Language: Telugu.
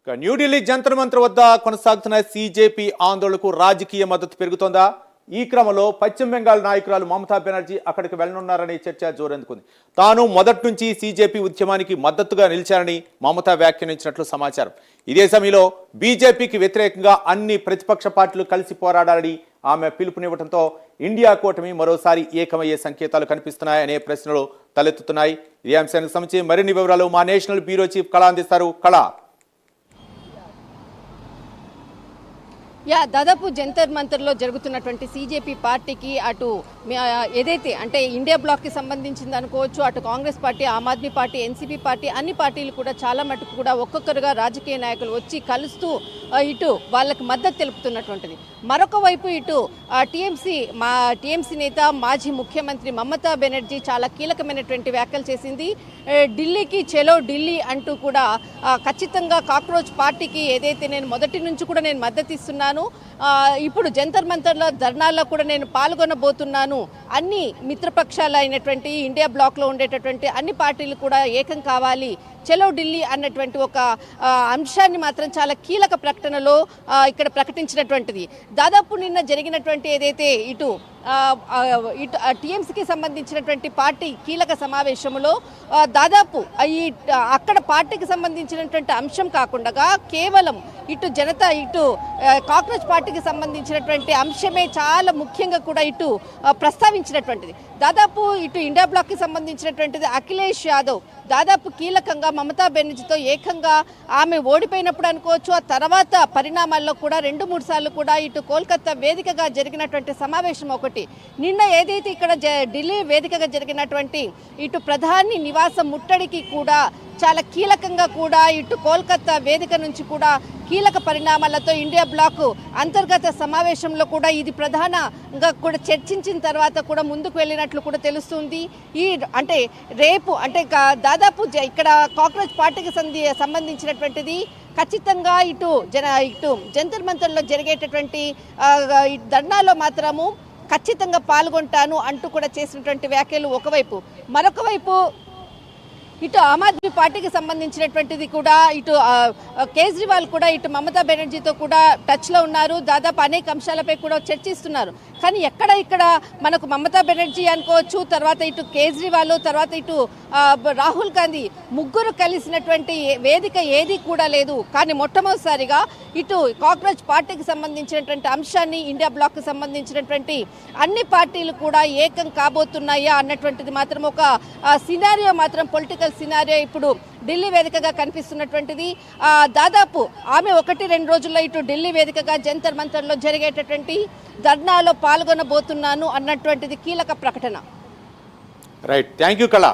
న్యూఢిల్లీ జంతర్ మంతర్ వద్ద కొనసాగుతున్న సీజేపీ ఆందోళనకు రాజకీయ మద్దతు పెరుగుతోందా? ఈ క్రమంలో పశ్చిమ బెంగాల్ నాయకురాలు మమతా బెనర్జీ అక్కడికి వెళ్లనున్నారనే చర్చ జోరందుకుంది. తాను మొదటి నుంచి సీజేపీ ఉద్యమానికి మద్దతుగా నిలిచారని మమతా వ్యాఖ్యానించినట్లు సమాచారం. ఇదే సమయంలో బీజేపీకి వ్యతిరేకంగా అన్ని ప్రతిపక్ష పార్టీలు కలిసి పోరాడాలని ఆమె పిలుపునివ్వడంతో ఇండియా కూటమి మరోసారి ఏకమయ్యే సంకేతాలు కనిపిస్తున్నాయనే ప్రశ్నలు తలెత్తుతున్నాయి. ఈ అంశానికి సంబంధించి మరిన్ని వివరాలు మా నేషనల్ బ్యూరో చీఫ్ కళ అందిస్తారు. కళ, దాదాపు జంతర్ మంతర్లో జరుగుతున్నటువంటి సీజేపీ పార్టీకి అటు ఏదైతే అంటే ఇండియా బ్లాక్కి సంబంధించింది అనుకోవచ్చు, అటు Congress party, Aam Aadmi party, NCP party అన్ని పార్టీలు కూడా చాలా మటుకు కూడా ఒక్కొక్కరుగా రాజకీయ నాయకులు వచ్చి కలుస్తూ ఇటు వాళ్ళకి మద్దతు తెలుపుతున్నటువంటిది. మరొక వైపు ఇటు టీఎంసీ నేత మాజీ ముఖ్యమంత్రి మమతా బెనర్జీ చాలా కీలకమైనటువంటి వ్యాఖ్యలు చేసింది. ఢిల్లీకి చెలో ఢిల్లీ అంటూ కూడా ఖచ్చితంగా కాక్రోచ్ పార్టీకి ఏదైతే నేను మొదటి నుంచి కూడా నేను మద్దతు ఇస్తున్నాను, ఇప్పుడు జంతర్ మంతర్లో ధర్నాల్లో కూడా నేను పాల్గొనబోతున్నాను, అన్ని మిత్రపక్షాలు అయినటువంటి ఇండియా బ్లాక్లో ఉండేటటువంటి అన్ని పార్టీలు కూడా ఏకం కావాలి, చలో ఢిల్లీ అన్నటువంటి ఒక అంశాన్ని మాత్రం చాలా కీలక ప్రకటనలో ఇక్కడ ప్రకటించినటువంటిది. దాదాపు నిన్న జరిగినటువంటి ఏదైతే ఇటు టీఎంసీకి సంబంధించినటువంటి పార్టీ కీలక సమావేశంలో దాదాపు ఈ అక్కడ పార్టీకి సంబంధించినటువంటి అంశం కాకుండా కేవలం ఇటు జనతా ఇటు కాంగ్రెస్ పార్టీకి సంబంధించినటువంటి అంశమే చాలా ముఖ్యంగా కూడా ఇటు ప్రస్తావించినటువంటిది. దాదాపు ఇటు ఇండియా బ్లాక్కి సంబంధించినటువంటిది అఖిలేష్ యాదవ్ దాదాపు కీలకంగా మమతా బెనర్జీతో ఏకంగా ఆమె ఓడిపోయినప్పుడు అనుకోవచ్చు, ఆ తర్వాత పరిణామాల్లో కూడా 2-3 సార్లు కూడా ఇటు కోల్కతా వేదికగా జరిగినటువంటి సమావేశం ఒకటి, నిన్న ఏదైతే ఇక్కడ ఢిల్లీ వేదికగా జరిగినటువంటి ఇటు ప్రధాని నివాసం ముట్టడికి కూడా చాలా కీలకంగా కూడా ఇటు కోల్కతా వేదిక నుంచి కూడా కీలక పరిణామాలతో ఇండియా బ్లాక్ అంతర్గత సమావేశంలో కూడా ఇది ప్రధానంగా కూడా చర్చించిన తర్వాత కూడా ముందుకు వెళ్ళినట్లు కూడా తెలుస్తుంది. అంటే రేపు అంటే దాదాపు ఇక్కడ కాంగ్రెస్ పార్టీకి సంబంధించినటువంటిది ఖచ్చితంగా ఇటు జంతర్ మంతర్లో జరిగేటటువంటి ధర్నాలో మాత్రము ఖచ్చితంగా పాల్గొంటాను అంటూ కూడా చేసినటువంటి వ్యాఖ్యలు ఒకవైపు, మరొక వైపు ఇటు ఆమ్ ఆద్మీ పార్టీకి సంబంధించినటువంటిది కూడా ఇటు కేజ్రీవాల్ కూడా ఇటు మమతా బెనర్జీతో కూడా టచ్లో ఉన్నారు, దాదాపు అనేక అంశాలపై కూడా చర్చిస్తున్నారు. కానీ ఇక్కడ మనకు మమతా బెనర్జీ అనుకోవచ్చు, తర్వాత ఇటు కేజ్రీవాల్, తర్వాత ఇటు రాహుల్ గాంధీ ముగ్గురు కలిసినటువంటి వేదిక ఏది కూడా లేదు. కానీ మొట్టమొదటిసారిగా ఇటు కాంగ్రెస్ పార్టీకి సంబంధించినటువంటి అంశాన్ని ఇండియా బ్లాక్కి సంబంధించినటువంటి అన్ని పార్టీలు కూడా ఏకం కాబోతున్నాయా అన్నటువంటిది మాత్రం ఒక సినారియో మాత్రం పొలిటికల్ సినారియో ఇప్పుడు ఢిల్లీ వేదికగా కనిపిస్తున్నటువంటిది. దాదాపు ఆమె 1-2 రోజుల్లో ఇటు ఢిల్లీ వేదికగా జంతర్ మంతర్లో జరిగేటటువంటి ధర్నాలో పాల్గొనబోతున్నాను అన్నటువంటిది కీలక ప్రకటన. రైట్, థ్యాంక్ యూ కళ.